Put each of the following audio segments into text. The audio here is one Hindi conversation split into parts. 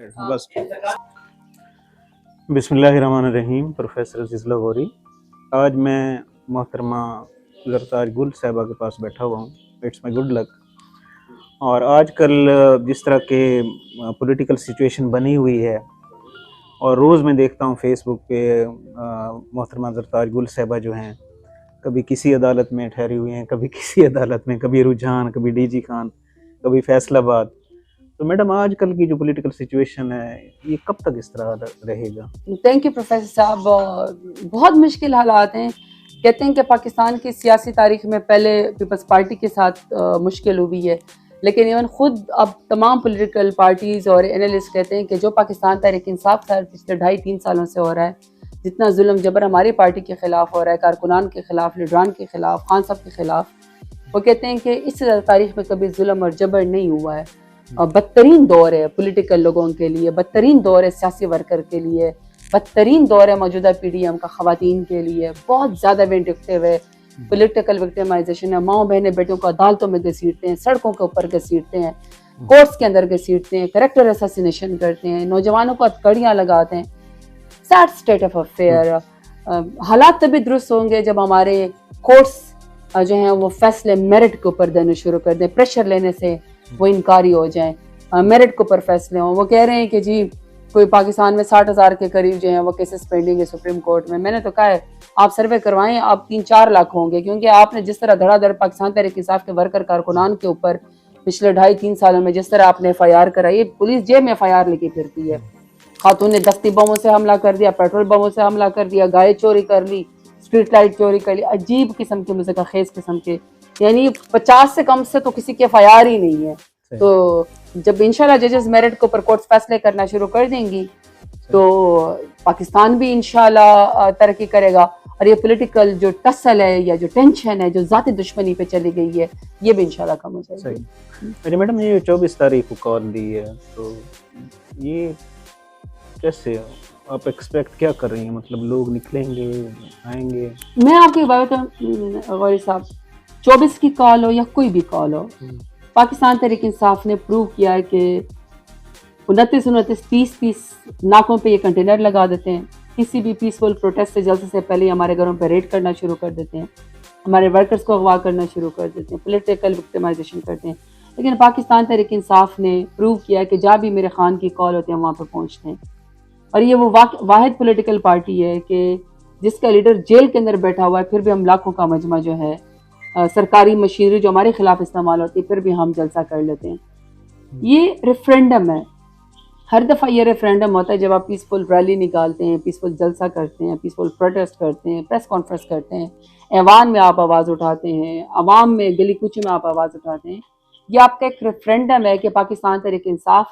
बस बिस्मिल्लाहिर्रहमानिर्रहीम। प्रोफेसर अजीज़ लाहौरी। आज मैं मोहतरमा ज़रताज गुल साहिबा के पास बैठा हुआ हूँ। It's my good luck. और आजकल जिस तरह के पॉलिटिकल सिचुएशन बनी हुई है, और रोज़ मैं देखता हूँ फेसबुक पे मोहतरमा ज़रताज गुल साहिबा जो हैं, कभी किसी अदालत में ठहरी हुई हैं, कभी किसी अदालत में, कभी रुझान, कभी डीजी खान, कभी फैसलाबाद। तो मैडम, आजकल की जो पॉलिटिकल सिचुएशन है, ये कब तक इस तरह रहेगा? थैंक यू प्रोफेसर साहब। बहुत मुश्किल हालात हैं। कहते हैं कि पाकिस्तान की सियासी तारीख में पहले पीपल्स पार्टी के साथ मुश्किल हुई है, लेकिन इवन खुद अब तमाम पॉलिटिकल पार्टीज़ और एनालिस्ट कहते हैं कि जो पाकिस्तान तहरीक इंसाफ का पिछले 2.5-3 सालों से हो रहा है, जितना जुल्म जबर हमारी पार्टी के ख़िलाफ़ हो रहा है, कारकुनान के ख़िलाफ़, लीडरान के ख़िलाफ़, खान साहब के ख़िलाफ़, वो कहते हैं कि इससे ज़्यादा तारीख में कभी जुल्म और जबर नहीं हुआ है। और बदतरीन दौर है पॉलिटिकल लोगों के लिए, बदतरीन दौर है सियासी वर्कर के लिए, बदतरीन दौर है मौजूदा पीडीएम का ख़वातीन के लिए। बहुत ज़्यादा विंडिक्टिव है, पॉलिटिकल विक्टिमाइजेशन है। माओ बहने बेटियों को अदालतों में घसीटते हैं, सड़कों के ऊपर घसीटते हैं, कोर्ट्स के अंदर घसीटते हैं, कैरेक्टर असैसिनेशन करते हैं, नौजवानों को हथकड़ियाँ लगाते हैं। Sad state of affair. हालात तभी दुरुस्त होंगे जब हमारे कोर्ट्स जो हैं वो फैसले मेरिट के ऊपर देने शुरू कर दें, प्रेशर लेने से वो इनकारी हो जाएं, मेरिट के ऊपर फैसले हों। वो कह रहे हैं कि जी कोई पाकिस्तान में 60,000 के करीब जो हैं वो केसेस पेंडिंग है सुप्रीम कोर्ट में। मैंने तो कहा है आप सर्वे करवाएं, आप 3-4 लाख होंगे, क्योंकि आपने जिस तरह धड़ाधड़ पाकिस्तान तहरीक इंसाफ के वर्कर कारकुनान के ऊपर पिछले 2.5-3 सालों में जिस तरह आपने FIR कराई, पुलिस जेब में FIR लेके फिरती है। खातून ने दस्ती बमों से हमला कर दिया, पेट्रोल बमों से हमला कर दिया, गाय चोरी कर ली, स्ट्रीट लाइट चोरी कर ली, अजीब किस्म के मुझे खेज किस्म के, यानी 50 से कम से तो किसी के FIR ही नहीं है। तो जब इंशाल्लाह जजेस मेरिट के ऊपर कोर्ट्स फैसले करना शुरू कर देंगी तो पाकिस्तान भी इंशाल्लाह तरक्की करेगा। और ये पॉलिटिकल जो टसल है या जो टेंशन है जो जाती दुश्मनी पे चली गई है, ये भी इंशाल्लाह कम हो जाएगी। अरे मैडम, ये 24 तारीख को कॉल दी है, तो ये कैसे आप एक्सपेक्ट क्या कर रही हैं? मतलब लोग निकलेंगे, आएंगे? मैं आपकी बात गौरी साहब, 24 की कॉल हो या कोई भी कॉल हो, पाकिस्तान तहरीक इंसाफ ने प्रूव किया है कि 29-29, 30-30 नाकों पे ये कंटेनर लगा देते हैं। किसी भी पीसफुल प्रोटेस्ट से जल्द से पहले हमारे घरों पे रेड करना शुरू कर देते हैं, हमारे वर्कर्स को अगवा करना शुरू कर देते हैं, पॉलिटिकल विक्टिमाइजेशन करते हैं। लेकिन पाकिस्तान तहरीक इंसाफ ने प्रूव किया है कि जहाँ भी मेरे खान की कॉल होती है हम वहाँ पर पहुँचते हैं। और ये वो वाहिद पॉलिटिकल पार्टी है कि जिसका लीडर जेल के अंदर बैठा हुआ है, फिर भी हम लाखों का मजमा जो है सरकारी मशीनरी जो हमारे खिलाफ इस्तेमाल होती है, फिर भी हम जलसा कर लेते हैं। ये रेफरेंडम है। हर दफ़ा ये रेफरेंडम होता है जब आप पीसफुल रैली निकालते हैं, पीसफुल जलसा करते हैं, पीसफुल प्रोटेस्ट करते हैं, प्रेस कॉन्फ्रेंस करते हैं, ऐवान में आप आवाज़ उठाते हैं, अवाम में गली कूचे में आप आवाज़ उठाते हैं। ये आपका एक रेफरेंडम है कि पाकिस्तान तहरीक इंसाफ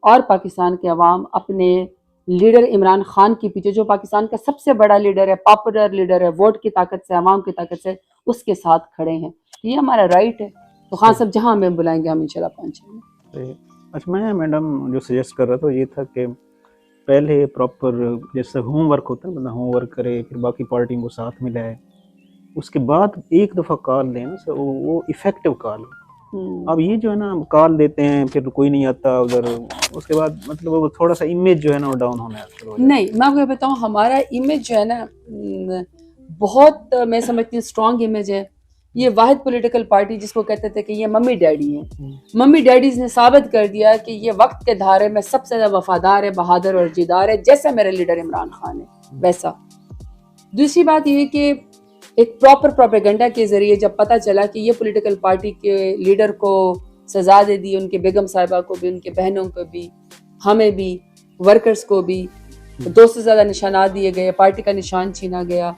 और पाकिस्तान के अवाम अपने लीडर इमरान खान के पीछे, जो पाकिस्तान का सबसे बड़ा लीडर है, पॉपुलर लीडर है, वोट की ताकत से, अवाम की ताकत से, उसके साथ खड़े हैं। ये हमारा राइट है। तो खान साहब जहाँ हमें बुलाएंगे हम इंशाल्लाह पहुँचेंगे। अच्छा, मैं मैडम जो सजेस्ट कर रहा था ये था कि पहले प्रॉपर जैसे होमवर्क होता है, मतलब होमवर्क करे, फिर बाकी पार्टियों को साथ मिलाए, उसके बाद एक दफ़ा कॉल दें ना, वो इफेक्टिव कॉल। अब ये जो है ना, कॉल देते हैं फिर कोई नहीं आता उधर, उसके बाद मतलब वो थोड़ा सा इमेज जो है ना वो डाउन होने लगता है। नहीं, मैं आपको बताऊँ, हमारा इमेज जो है ना बहुत, मैं समझती हूँ स्ट्रॉन्ग इमेज है। ये वाहिद पॉलिटिकल पार्टी जिसको कहते थे कि ये मम्मी डैडी हैं, मम्मी डैडीज ने साबित कर दिया कि ये वक्त के धारे में सबसे ज़्यादा वफादार है, बहादुर और जिदार है, जैसा मेरे लीडर इमरान खान है वैसा। दूसरी बात ये कि एक प्रॉपर प्रोपेगेंडा के जरिए जब पता चला कि ये पॉलिटिकल पार्टी के लीडर को सजा दे दी, उनके बेगम साहिबा को भी, उनके बहनों को भी, हमें भी, वर्कर्स को भी 2 से ज़्यादा निशानात दिए गए, पार्टी का निशान छीना गया,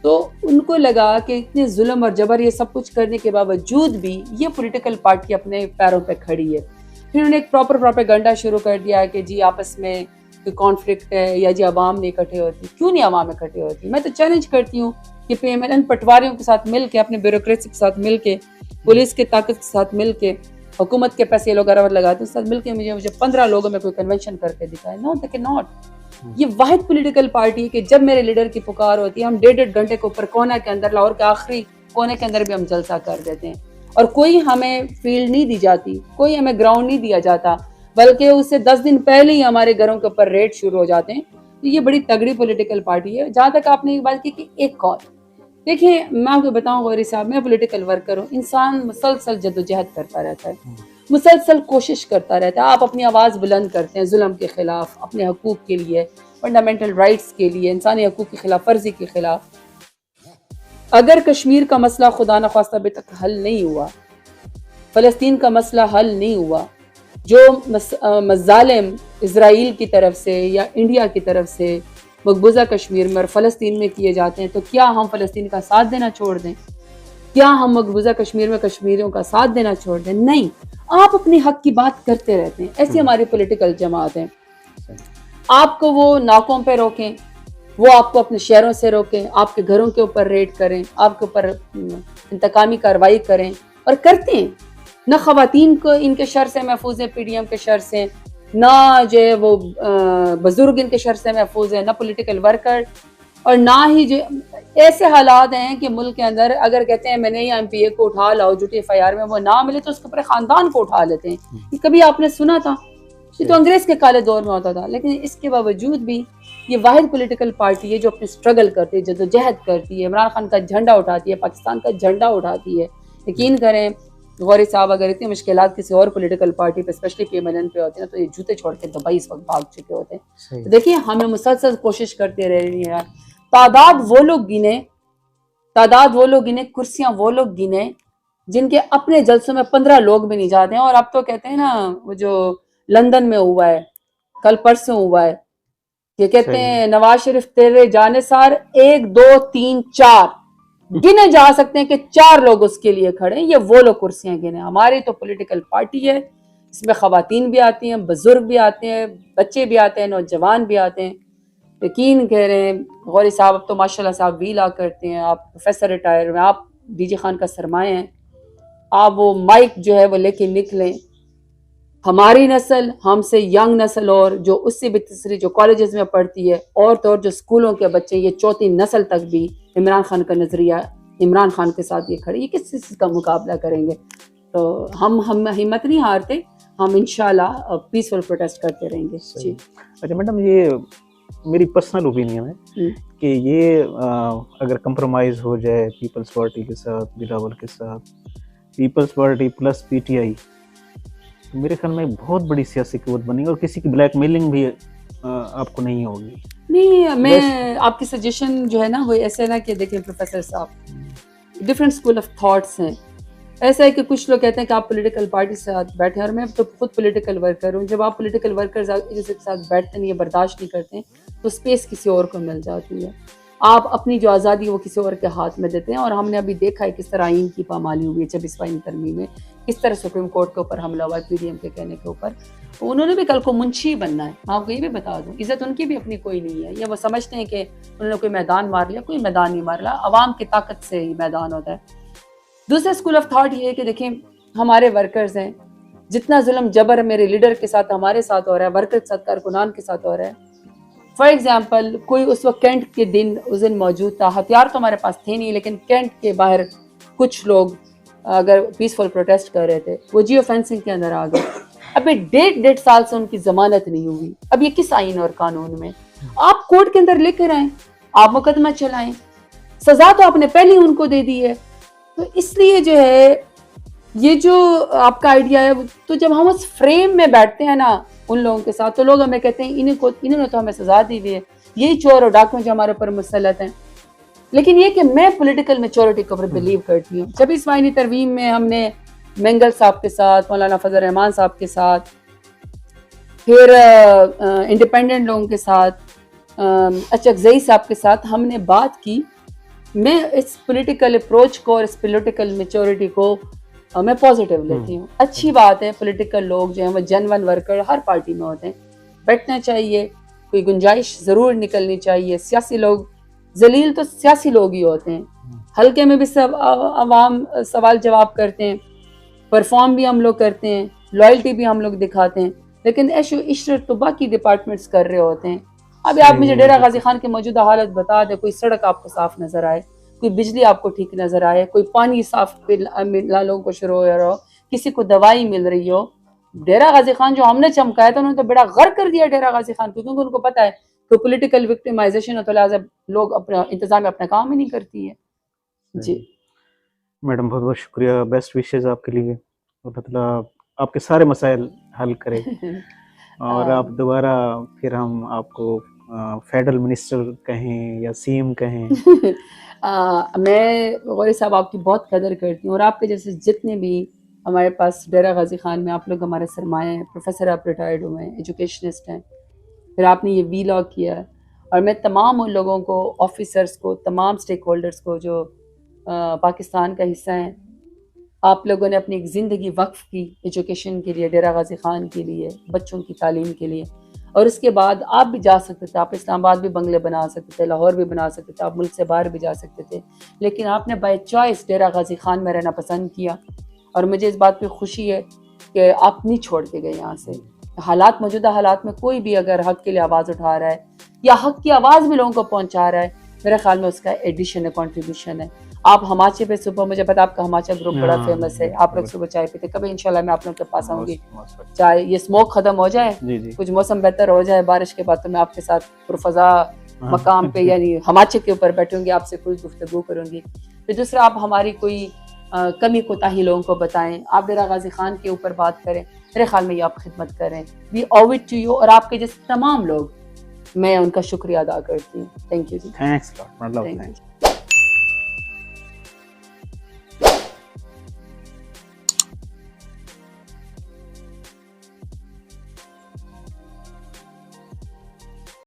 तो उनको लगा कि इतने जुल्म और जबर ये सब कुछ करने के बावजूद भी ये पॉलिटिकल पार्टी अपने पैरों पे खड़ी है। फिर उन्होंने एक प्रॉपर प्रोपेगेंडा शुरू कर दिया कि जी आपस में कोई कॉन्फ्लिक्ट है या जी अवाम नहीं इकट्ठे होती। क्यों नहीं अवाम इकट्ठे होती? मैं तो चैलेंज करती हूँ कि PMLN पटवारियों के साथ मिल के, अपने ब्यूरोक्रेसी के साथ मिल के, पुलिस की ताकत के साथ मिल के, हुकूमत के पैसे लोग अरवर लगाते हैं, साथ मिल के मुझे 15 लोगों में कोई कन्वेंशन करके दिखाए। No, they can not. ये वाहिद पॉलिटिकल पार्टी है कि जब मेरे लीडर की पुकार होती है, हम 1.5 घंटे के ऊपर कोना के अंदर, लाहौर के आखिरी कोने के अंदर भी हम जलसा कर देते हैं, और कोई हमें फील्ड नहीं दी जाती, कोई हमें ग्राउंड नहीं दिया जाता। बल्कि उससे 10 दिन पहले ही हमारे घरों के ऊपर रेड शुरू हो जाते हैं। तो ये बड़ी तगड़ी पॉलिटिकल पार्टी है। जहां तक आपने एक बात की कि एक कॉल, देखिए मैं आपको बताऊं गौरी साहब, मैं पॉलिटिकल वर्कर हूँ। इंसान मुसलसल जद्दोजहद करता रहता है, मुसलसल कोशिश करता रहता है। आप अपनी आवाज़ बुलंद करते हैं जुल्म के खिलाफ, अपने हकूक़ के लिए, फंडामेंटल राइट्स के लिए, इंसानी हकूक़ की खिलाफ वर्जी के खिलाफ। अगर कश्मीर का मसला खुदा न खास्ता अभी तक हल नहीं हुआ, फ़लस्तीन का मसला हल नहीं हुआ, जो मज़ालिम इज़राइल की तरफ से या इंडिया की तरफ से मकबूजा कश्मीर में और फ़लस्तीन में किए जाते हैं, तो क्या हम फ़लस्तीन का साथ देना छोड़ दें? क्या हम मकबूजा कश्मीर में कश्मीरियों का साथ देना छोड़ दें? नहीं, आप अपने हक की बात करते रहते हैं। ऐसी हमारी पॉलिटिकल जमात है। आपको वो नाकों पे रोकें, वो आपको अपने शहरों से रोकें, आपके घरों के ऊपर रेड करें, आपके ऊपर इंतकामी कार्रवाई करें, और करते हैं। न ख़वातीन को इनके शर से महफूज है, PDM के शर से, ना जो है वो बुजुर्ग इनके शर से महफूज है, ना पॉलिटिकल वर्कर, और ना ही जो ऐसे हालात हैं कि मुल्क के अंदर अगर कहते हैं मैंने या MPA को उठा लाओ झूठी FIR में, वो ना मिले तो उसके पूरे खानदान को उठा लेते हैं। ये कभी आपने सुना था? ये तो अंग्रेज के काले दौर में होता था। लेकिन इसके बावजूद भी ये वाहिद पॉलिटिकल पार्टी है जो अपनी स्ट्रगल करती है, जद्दोजहद करती है, इमरान खान का झंडा उठाती है, पाकिस्तान का झंडा उठाती है। यकीन करें गौरी साहब, अगर इतनी मुश्किलात किसी और पॉलिटिकल पार्टी पे, स्पेशली PMLN पे होती है ना, तो ये जूते छोड़ के दुबई इस वक्त भाग चुके होते हैं। तो देखिए, हमें मुसलसल कोशिश करते रह रही है। तादाद वो लोग गिने, कुर्सियां वो लोग गिने जिनके अपने जलसों में 15 लोग भी नहीं जाते हैं। और अब तो कहते हैं ना, वो जो लंदन में हुआ है, कल परसों हुआ है, ये कहते हैं नवाज शरीफ तेरे जाने सार 1 2 3 4 गिने जा सकते हैं कि 4 लोग उसके लिए खड़े हैं। ये वो लोग कुर्सियां गिने। हमारी तो पॉलिटिकल पार्टी है, इसमें खवातीन भी आती हैं, बुजुर्ग भी आते हैं, बच्चे भी आते हैं, नौजवान भी आते हैं। यकीन कह रहे हैं गौरी साहब, अब तो माशाल्लाह से आप वीला करते हैं, आप प्रोफेसर रिटायर में, आप DG खान का सरमाया हैं। आप वो माइक जो है वो लेके निकलें। हमारी नस्ल, हमसे यंग नस्ल, और जो उससे भी तीसरी जो कॉलेजेस में पढ़ती है, और तो और जो स्कूलों के बच्चे, ये चौथी नस्ल तक भी इमरान खान का नजरिया, इमरान खान के साथ ये खड़े, ये किस चीज़ का मुकाबला करेंगे? तो हम हिम्मत नहीं हारते, हम इंशाल्लाह पीसफुल प्रोटेस्ट करते रहेंगे। जी। अच्छा मैडम, ये मेरी पर्सनल ओपिनियन है कि ये अगर कंप्रोमाइज़ हो जाए पीपल्स पार्टी के साथ, बिलावल के साथ, पीपल्स पार्टी प्लस PTI, तो मेरे ख्याल में बहुत बड़ी सियासी क़ुव्वत बनेगी और किसी की ब्लैकमेलिंग भी आपको नहीं होगी। नहीं, मैं आपकी सजेशन जो है ना, वो ऐसे ना कि देखिए प्रोफेसर साहब, डिफरेंट स्कूल ऑफ थॉट्स हैं। ऐसा है कि कुछ लोग कहते हैं कि आप पॉलिटिकल पार्टी के साथ बैठे, और मैं तो खुद पॉलिटिकल वर्कर हूँ। जब आप पॉलिटिकल वर्कर्स एक दूसरे के साथ बैठते नहीं है, बर्दाश्त नहीं करते, तो स्पेस किसी और को मिल जाती है। आप अपनी जो आज़ादी वो किसी और के हाथ में देते हैं। और हमने अभी देखा है किस तरह आईन की पामाली हुई है 26वां तरमीम में, किस तरह सुप्रीम कोर्ट के ऊपर हमला हुआ है PDM के कहने के ऊपर। तो उन्होंने भी कल को मुंशी बनना है। मैं आपको ये भी बता दूं, इज्जत उनकी भी अपनी कोई नहीं है। या वो समझते हैं कि उन्होंने कोई मैदान मार लिया, कोई मैदान नहीं मार लिया, अवाम की ताकत से ही मैदान होता है। दूसरा स्कूल ऑफ थॉट ये है कि देखें, हमारे वर्कर्स हैं, जितना जुल्म जबर मेरे लीडर के साथ हमारे साथ हो रहा है, वर्कर के साथ, कारकुनान के साथ हो रहा है। फॉर एग्जाम्पल, कोई उस वक्त कैंट के दिन उस दिन मौजूद था, हथियार तो हमारे पास थे नहीं, लेकिन कैंट के बाहर कुछ लोग अगर पीसफुल प्रोटेस्ट कर रहे थे, वो जियो फेंसिंग के अंदर आ गए। अभी 1.5 साल से उनकी जमानत नहीं हुई। अब ये किस आइन और कानून में? आप कोर्ट के अंदर लेकर आए, आप मुकदमा चलाएं, सजा तो आपने पहले ही उनको दे दी है। तो इसलिए जो है, ये जो आपका आइडिया है, तो जब हम उस फ्रेम में बैठते हैं ना उन लोगों के साथ, तो लोग हमें कहते हैं इन्होंने तो हमें सजा दी हुई है, यही चोर और डाकुओं जो हमारे ऊपर मुसल्लत हैं। लेकिन ये कि मैं पॉलिटिकल मैच्योरिटी के ऊपर बिलीव करती हूँ। 26वां तरमीम में हमने मेंगल साहब के साथ, मौलाना फजल रहमान साहब के साथ, फिर इंडिपेंडेंट लोगों के साथ, अचकजई साहब के साथ हमने बात की। मैं इस पॉलिटिकल अप्रोच को और इस पॉलिटिकल मैच्योरिटी को मैं पॉजिटिव लेती हूँ। अच्छी बात है, पॉलिटिकल लोग जो हैं वो जेन्युइन वर्कर हर पार्टी में होते हैं, बैठना चाहिए, कोई गुंजाइश ज़रूर निकलनी चाहिए। सियासी लोग जलील तो सियासी लोग ही होते हैं, हल्के में भी सब आवाम सवाल जवाब करते हैं, परफॉर्म भी हम लोग करते हैं, लॉयल्टी भी हम लोग दिखाते हैं, लेकिन ऐशो इशरत तो बाकी डिपार्टमेंट्स कर रहे होते हैं। अभी आप मुझे डेरा गाजी खान की मौजूदा हालत बता दें, कोई सड़क आपको साफ नजर आए, कोई बिजली आपको ठीक नजर आए, कोई पानी साफ नालों को शुरू हो रहा हो, किसी को दवाई मिल रही हो, डेरा गाजी खान जो हमने चमकाया था, उन्होंने तो बेड़ा गर्क कर दिया डेरा गाजी खान, क्योंकि उनको पता है कि पॉलिटिकल विक्टिमाइजेशन है, तो लिहाजा लोग अपना इंतजाम अपना काम ही नहीं करती है। जी मैडम बहुत बहुत शुक्रिया, बेस्ट विशेस आपके लिए, और मतलब आपके सारे मसाइल हल करे और आप दोबारा फिर हम आपको फेडरल मिनिस्टर कहें या सीएम कहें। मैं गौरी साहब आपकी बहुत कदर करती हूँ, और आपके जैसे जितने भी हमारे पास डेरा गाजी खान में, आप लोग हमारे सरमाए हैं। प्रोफेसर आप रिटायर्ड हुए हैं, एजुकेशनिस्ट हैं, फिर आपने ये वी लॉ किया है, और मैं तमाम उन लोगों को, ऑफिसर्स को, तमाम स्टेक होल्डर्स को जो पाकिस्तान का हिस्सा हैं, आप लोगों ने अपनी एक ज़िंदगी वक्फ की एजुकेशन के लिए, डेरा गाजी खान के लिए, बच्चों की तालीम के लिए, और उसके बाद आप भी जा सकते थे, आप इस्लामाबाद भी बंगले बना सकते थे, लाहौर भी बना सकते थे, आप मुल्क से बाहर भी जा सकते थे, लेकिन आपने बाय चॉइस डेरा गाजी खान में रहना पसंद किया। और मुझे इस बात पे खुशी है कि आप नहीं छोड़ के गए यहाँ से। हालात, मौजूदा हालात में कोई भी अगर हक के लिए आवाज़ उठा रहा है या हक की आवाज़ भी लोगों को पहुँचा रहा है, मेरे ख्याल में उसका एडिशन है, कॉन्ट्रीब्यूशन है। आप हमाचे पे सुबह, मुझे पता आपका हमाचा ग्रुप बड़ा फेमस है, आप लोग सुबह चाय पीते, कभी इंशाल्लाह मैं आप लोगों के पास आऊंगी, चाय ये स्मोक खत्म हो जाए, कुछ मौसम बेहतर हो जाए बारिश के बाद, तो मैं आपके साथ पुरफजा मकाम पे यानी हमाचे के ऊपर बैठूंगी, आपसे कुछ गुफ्तगू करूंगी। फिर दूसरा, आप हमारी कोई कमी कोताही लोगों को बताएं, आप डेरा गाजी खान के ऊपर बात करें, मेरे ख्याल में ये आप खिदमत करें। वी ओव इट टू यू, और आपके जैसे तमाम लोग, मैं उनका शुक्रिया अदा करती हूँ। थैंक यू जी। थैंक्स लॉट, मतलब